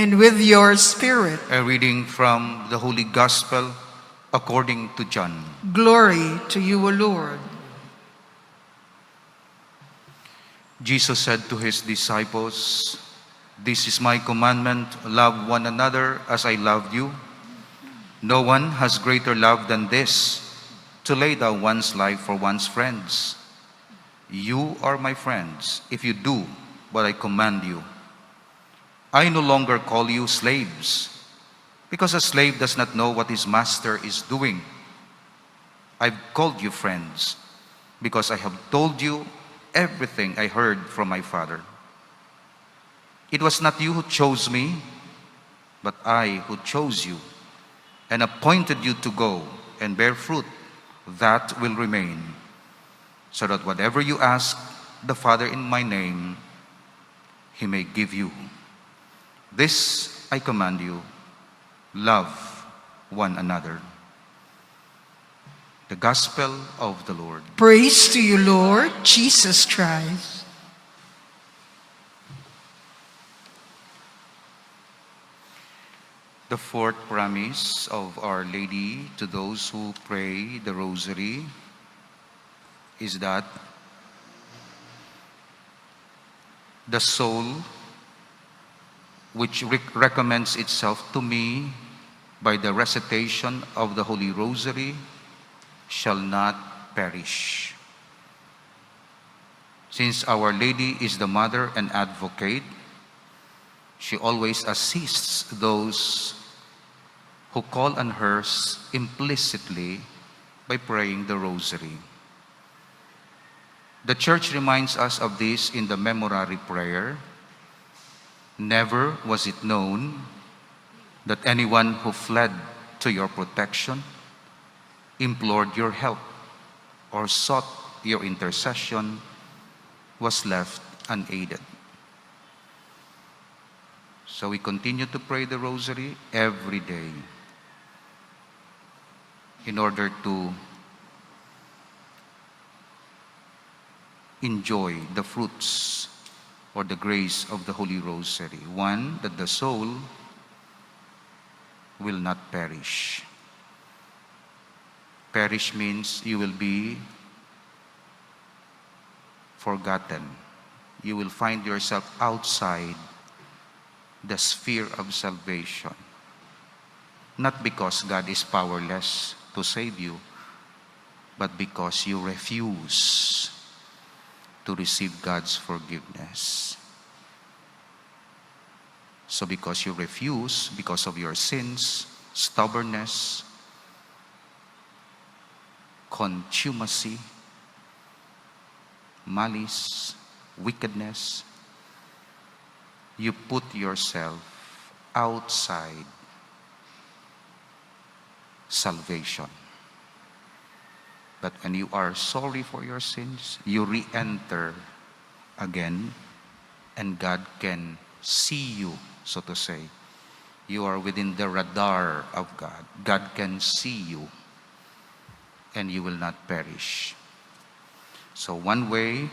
and with your spirit. A reading from the Holy Gospel according to John. Glory to you, O Lord. Jesus said to his disciples, "This is my commandment, love one another as I loved you. No one has greater love than this, to lay down one's life for one's friends. You are my friends if you do what I command you. I no longer call you slaves, because a slave does not know what his master is doing. I've called you friends, because I have told you everything I heard from my Father. It was not you who chose me, but I who chose you and appointed you to go and bear fruit that will remain, so that whatever you ask the Father in my name, he may give you. This I command you, love one another." The Gospel of the Lord. Praise to you, Lord Jesus Christ. The fourth promise of Our Lady to those who pray the Rosary is that the soul which recommends itself to me by the recitation of the Holy Rosary shall not perish. Since Our Lady is the mother and advocate, she always assists those who call on her implicitly by praying the Rosary. The Church reminds us of this in the Memorare prayer. "Never was it known that anyone who fled to your protection, implored your help, or sought your intercession was left unaided." So we continue to pray the Rosary every day in order to enjoy the fruits or the grace of the Holy Rosary. One, that the soul will not perish. Perish means you will be forgotten. You will find yourself outside the sphere of salvation. Not because God is powerless to save you, but because you refuse to receive God's forgiveness. So because you refuse, because of your sins, stubbornness, contumacy, malice, wickedness, you put yourself outside salvation. But when you are sorry for your sins, you re-enter again, and God can see you, so to say. You are within the radar of God. God can see you, and you will not perish. So one way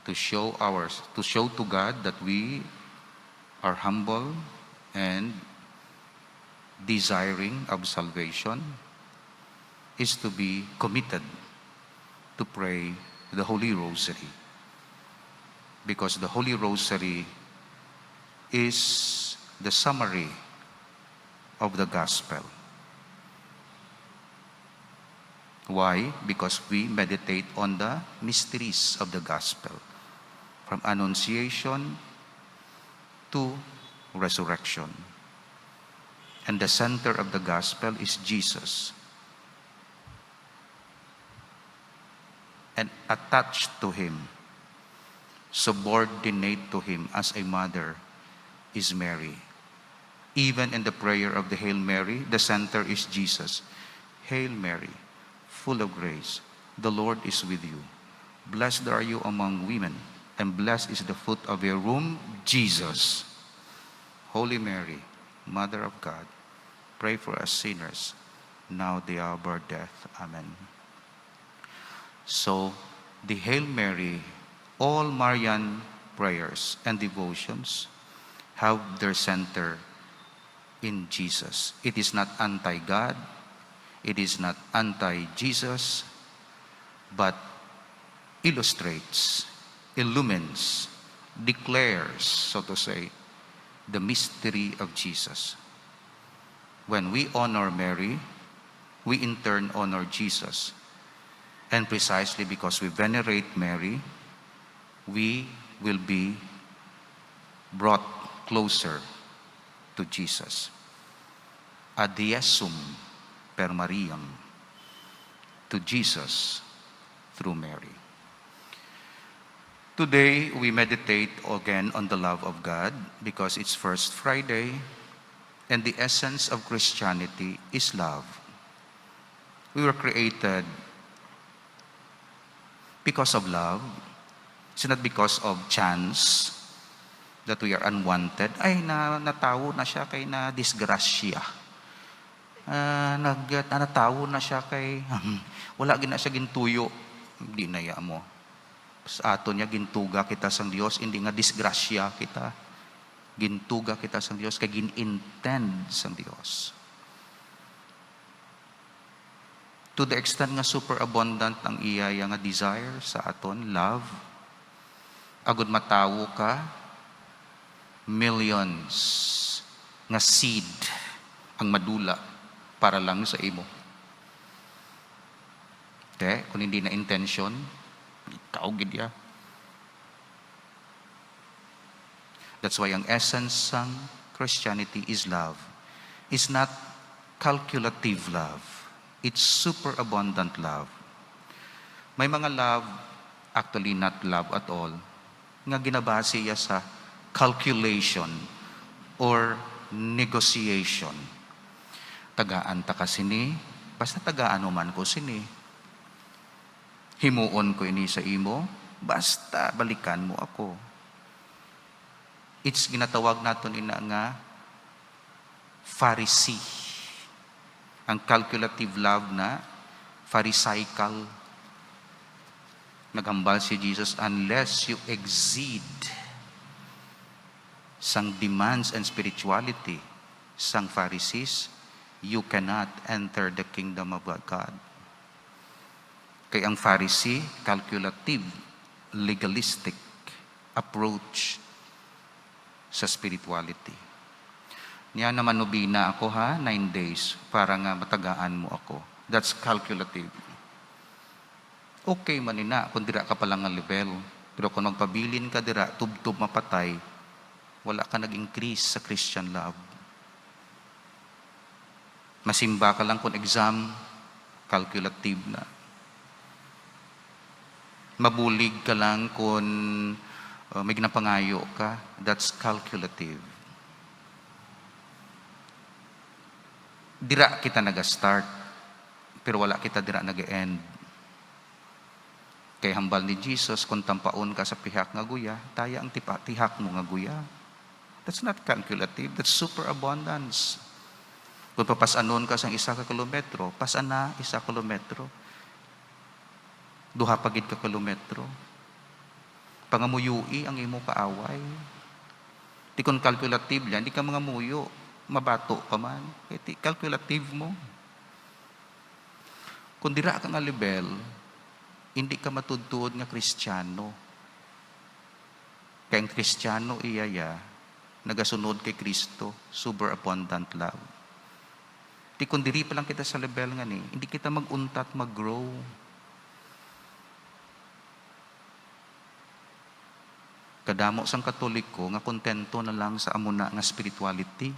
to show to God that we are humble and desiring of salvation is to be committed to pray the Holy Rosary. Because the Holy Rosary is the summary of the Gospel. Why? Because we meditate on the mysteries of the Gospel, from Annunciation to Resurrection. And the center of the Gospel is Jesus. And attached to Him, subordinate to Him as a mother, is Mary. Even in the prayer of the Hail Mary, the center is Jesus. "Hail Mary, full of grace, the Lord is with you. Blessed are you among women, and blessed is the fruit of your womb, Jesus. Holy Mary, Mother of God, pray for us sinners, now at the hour of our death. Amen." So, the Hail Mary, all Marian prayers and devotions have their center in Jesus. It is not anti-God, it is not anti-Jesus, but illustrates, illumines, declares, so to say, the mystery of Jesus. When we honor Mary, we in turn honor Jesus. And precisely because we venerate Mary, we will be brought closer to Jesus. Adiesum per Mariam, to Jesus through Mary. Today, we meditate again on the love of God because it's First Friday, and the essence of Christianity is love. We were created because of love. It's not because of chance that we are unwanted. Ay, natawo na siya kay na disgrasya. Natawo na siya kay wala gina siya gintuyo. Hindi na ya mo. Sa ato niya gintuga kita sang Dios, hindi nga disgrasya kita. Gintuga kita sang Dios kay gin-intend sang Dios. To the extent nga super abundant ang iyaya nga desire sa aton, love, agud matawo ka, millions nga seed ang madula para lang sa imo. Kung hindi na intention, ikaw gid ya. That's why ang essence ng Christianity is love. It's not calculative love. It's superabundant love. May mga love, actually not love at all, nga ginabase ya sa calculation or negotiation. Tagaan ta ka sini, basta tagaan man ko sini. Himuon ko ini sa imo, basta balikan mo ako. It's ginatawag naton ina nga Pharisee. Ang calculative love na Pharisaical. Nagambal si Jesus, unless you exceed sang demands and spirituality sang Pharisees, you cannot enter the kingdom of God. Kaya ang Pharisee, calculative, legalistic approach sa spirituality. Niya naman nubina ako 9 days para nga matagaan mo ako. That's calculative. Okay man ina kung dira ka pa lang nga level. Pero kung magpabilin ka dira, tub-tub mapatay, wala ka nag-increase sa Christian love. Masimba ka lang kung exam, calculative na. Mabulig ka lang kung may ginapangayo ka, that's calculative. Dira kita nag-start, pero wala kita dira nag-end. Kay hambal ni Jesus, kung tampaon ka sa pihak nga guya, taya ang tihak mo nga guya. That's not calculative, that's superabundance. Kung papasanon ka sa 1 kilometro, pasan na 1 kilometro. 2 pagid ka kilometro. Pangamuyui ang imo kaaway. Di kon calculative yan, di ka mga muyo, mabato pa man. Kaya calculative mo. Kung dira ka nga level, hindi ka matudtuod nga Kristiyano. Kaya ang Kristiyano iyaya, nagasunod kay Kristo, super abundant love. Di kung diri pa lang kita sa level nga ni, hindi kita mag-untat, mag-grow. Kadamo sang Katoliko nga kontento na lang sa amuna nga spirituality.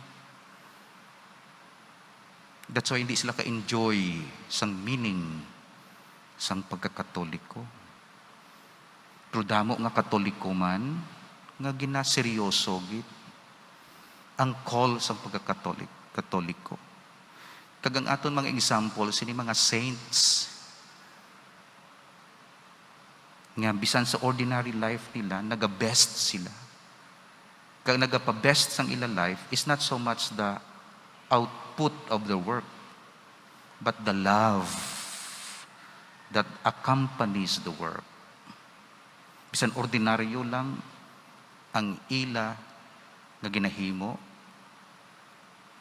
That's why hindi sila ka-enjoy sang meaning sang pagkakatoliko. Pero damo nga Katoliko man nga ginaseryoso gid ang call sang pagkakatoliko. Kagang aton mga example sini mga saints nga bisan sa ordinary life nila, naga-best sila. Kag nagapa-best sang ila life is not so much the output of the work, but the love that accompanies the work. Bisan ordinaryo lang ang ila nga ginahimo,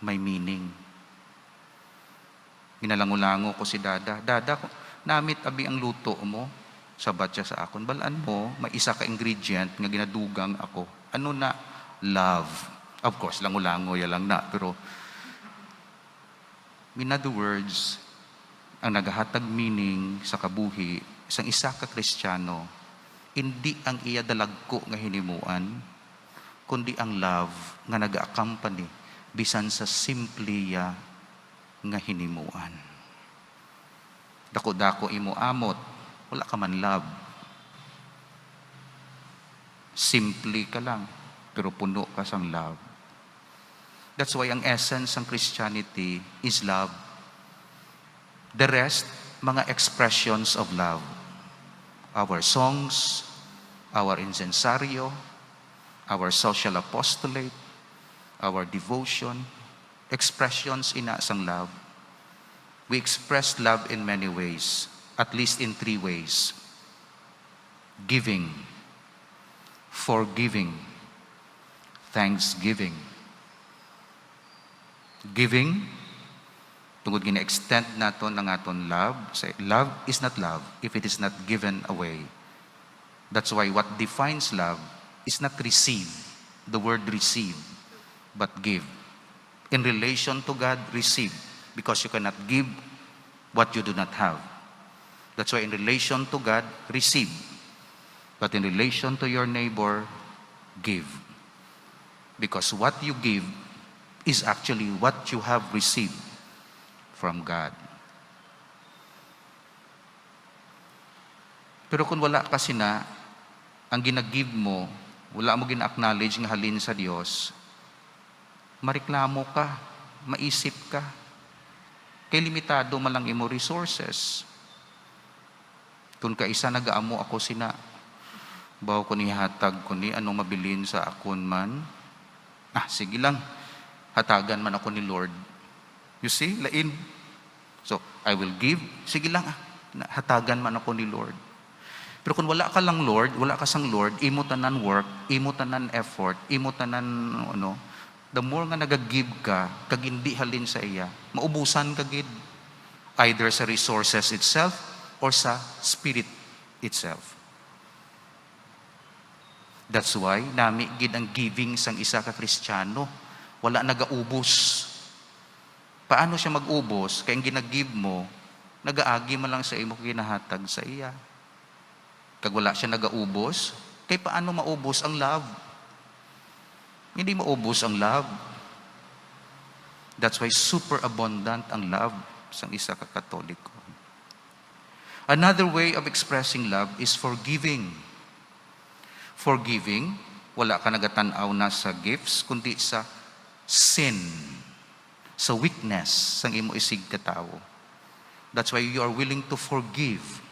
may meaning. Ginalangulango ko si Dada. Dada, namit abi ang luto mo. Sabat siya sa akon. Balaan mo, may isa ka ingredient nga ginadugang ako. Ano na? Love. Of course, langulango ya lang na. Pero, in other words, ang naghahatag meaning sa kabuhi, isang isa ka Kristiyano, hindi ang iya dalagko nga hinimuan, kundi ang love nga nag-accompany bisan sa simpliya nga hinimuan. Dako-dako imo amot, wala ka man love. Simple ka lang, pero puno ka sang love. That's why ang essence ng Christianity is love. The rest, mga expressions of love. Our songs, our incensario, our social apostolate, our devotion, expressions ina sang love. We express love in many ways, at least in 3 ways. Giving, forgiving, thanksgiving. Giving, tungod gina-extend naton ang aton love. Say, love is not love if it is not given away. That's why what defines love is not receive, the word receive, but give. In relation to God, receive, because you cannot give what you do not have. That's why in relation to God, receive. But in relation to your neighbor, give. Because what you give is actually what you have received from God. Pero kung wala kasi na, ang ginagive mo, wala mo gina-acknowledge nga halin sa Diyos, mareklamo ka, maisip ka, kay limitado man lang imo resources. Kung kaisa nagaamo ako sina, bawo ko ni hatag ko ni anong mabilin sa akon man, sige lang, hatagan man ako ni Lord. You see, lain. So, I will give. Sige lang, hatagan man ako ni Lord. Pero kung wala ka lang Lord, wala ka sang Lord, imo tanan work, imo tanan effort, imo tanan, the more nga nag-give ka, kag hindi halin sa iya, maubusan ka gid. Either sa resources itself, or sa spirit itself. That's why, nami gid ang giving sang isa ka Kristiyano. Wala nagaubos. Paano siya mag-ubos? Kaya ang ginagive mo, nagaagi man lang sa imo ginahatag sa iya. Kag wala siya nagaubos, kay paano maubos ang love? Hindi maubos ang love. That's why super abundant ang love sa isa ka Katoliko. Another way of expressing love is forgiving. Forgiving, wala ka nagatanaw na sa gifts, kundi sa sin, sa weakness sang imo isig katao. That's why you are willing to forgive,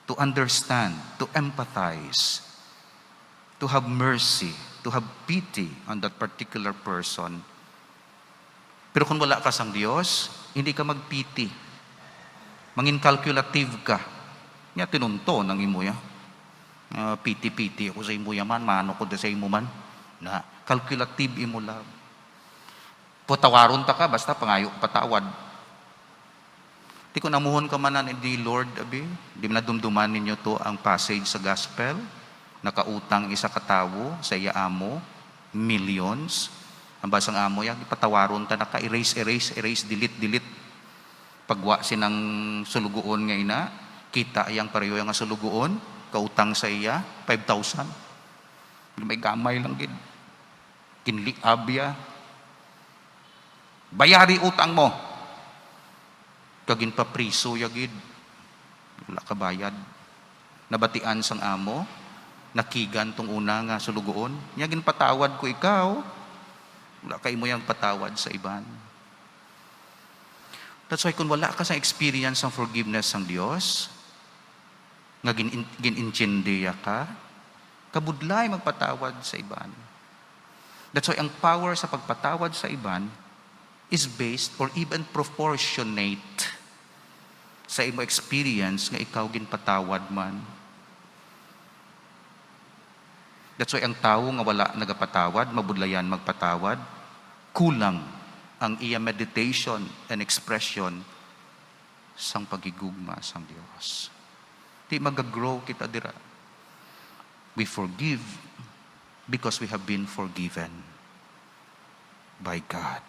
to understand, to empathize, to have mercy, to have pity on that particular person. Pero kung wala ka sang Diyos, hindi ka magpity. Mangin calculative ka. Nga tinunto ng imo ya. Piti-piti ako sa imo yaman, mano ko sa imo man. Na calculative imo love. Patawaron ta ka, basta pangayo patawad. Di ko namuhon ka manan, di Lord, abi, di na dumduman ninyo to ang passage sa gospel, nakautang isa katawo sa iya amo, millions. Ang basang amo yan, patawaron ta, naka-erase, delete. Pagwa sinang sulugoon nga ina, kita yang pareho nga sulugoon, kautang sa iya, 5,000. May gamay lang gid. Kinliab ya. Bayari utang mo. Kagin pa priso yagid. Wala ka bayad. Nabatian sang amo, nakigan tong una nga sulugoon. Yagin patawad ko ikaw. Wala kay mo yang patawad sa iban. That's why kung wala ka sa experience ng forgiveness ng Diyos, nga gin-inchendiya ka, kabudlay magpatawad sa iban. That's why ang power sa pagpatawad sa iban is based or even proportionate sa imo experience nga ikaw ginpatawad man. That's why ang tao nga wala nagapatawad, mabudlayan magpatawad, kulang ang iya meditation and expression sang pagigugma sang Dios. Di magagrow kita dira. We forgive because we have been forgiven by God.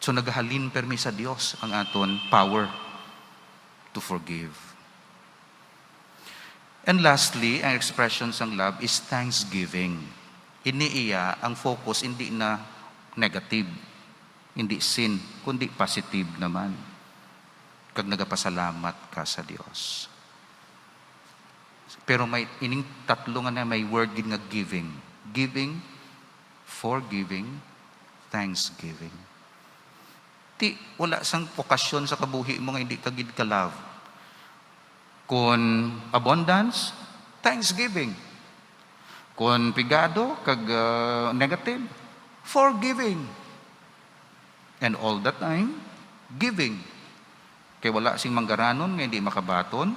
So nagahalin permi sa Dios ang aton power to forgive. And lastly, ang expression sang love is thanksgiving. Iniiya ang focus hindi na negative, hindi sin, kundi positive naman. Kag nagapasalamat ka sa Dios. Pero may ining tatlo nga na may word gid nga giving. Giving, forgiving, thanksgiving. Ti wala sang okasyon sa kabuhi mo nga hindi ka gid ka love. Kung abundance, thanksgiving. Kung pigado, kag negative, forgiving. And all the time, giving. Kaya wala sing manggaranon nga hindi makabaton,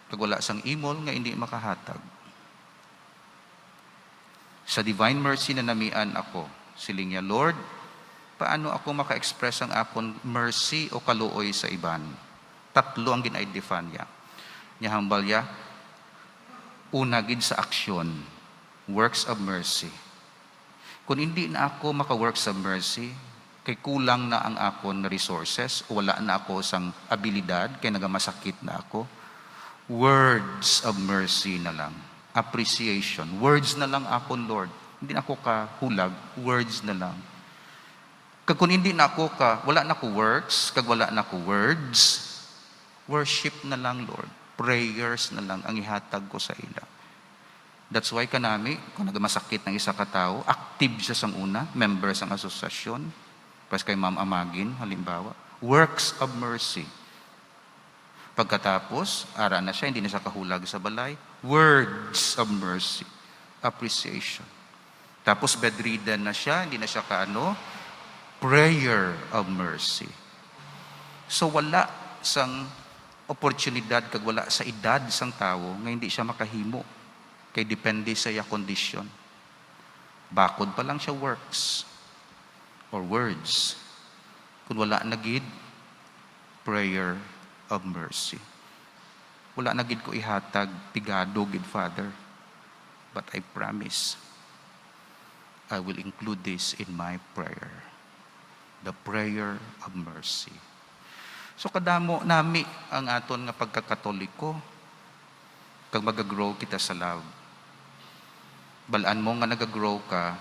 kag wala sang imol nga hindi makahatag. Sa divine mercy na namian ako, siling niya, Lord, paano ako maka-express ang akon mercy o kaluoy sa iban? Tatlo ang gina-identify niya. Hambal ya, una gid sa aksyon, works of mercy. Kung hindi na ako maka-works of mercy, kay kulang na ang akon resources, o wala na ako sang abilidad, kay nagamasakit na ako, words of mercy na lang, appreciation, words na lang akon, Lord. Hindi na ako kahulag, words na lang. Kag kung hindi na ako wala na ako works, kag wala na ako words, worship na lang, Lord. Prayers na lang ang ihatag ko sa ila. That's why kanami, kung nagmasakit ng isa ka tao, active siya sang una, member sang asosasyon, pas kay Ma'am Amagin, halimbawa, works of mercy. Pagkatapos, ara na siya, hindi na siya kahulag sa balay, words of mercy, appreciation. Tapos bedridden na siya, hindi na siya prayer of mercy. So wala sang oportunidad kag wala sa edad sang tao nga hindi siya makahimo kay depende sa iya kondisyon. Bakod pa lang siya works or words kung wala na gid prayer of mercy. Wala na gid ko ihatag pigado gid, Father, but I promise I will include this in my prayer, the prayer of mercy. So kadamo nami ang aton nga pagkakatoliko kag magagrow kita sa love. Balaan mo nga nagagrow ka,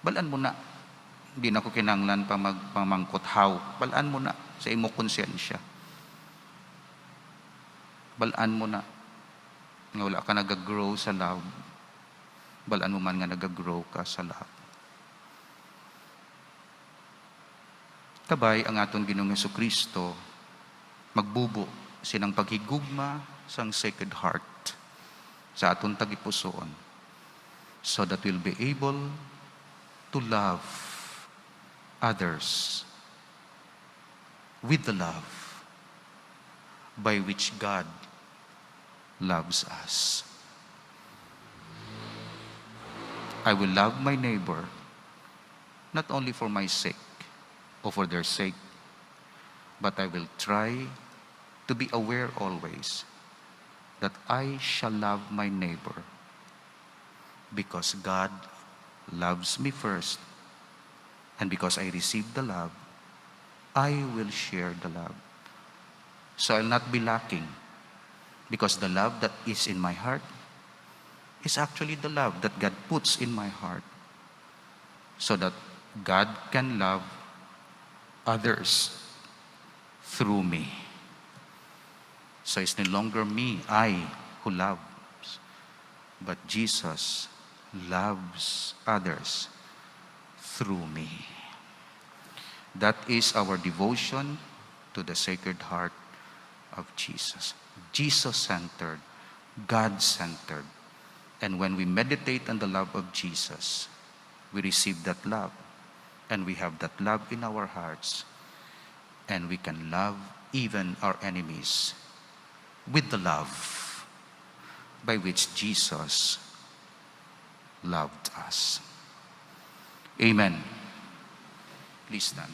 balaan mo na. Hindi na ko kinanglan pa magpamangkot how. Balaan mo na sa imo konsensya. Balaan mo na nga wala ka nagagrow sa love. Balaan mo man nga nagagrow ka sa love. Kabay ang aton Ginoong Jesucristo magbubo sinang paghigugma sang Sacred Heart sa aton tagipusoon so that we'll be able to love others with the love by which God loves us. I will love my neighbor not only for my sake or for their sake, but I will try to be aware always that I shall love my neighbor because God loves me first, and because I received the love, I will share the love. So I'll not be lacking because the love that is in my heart is actually the love that God puts in my heart so that God can love others through me. So it's no longer me, I, who loves, but Jesus loves others through me. That is our devotion to the Sacred Heart of Jesus. Jesus-centered, God-centered. And when we meditate on the love of Jesus, we receive that love. And we have that love in our hearts. And we can love even our enemies with the love by which Jesus loved us. Amen. Please stand.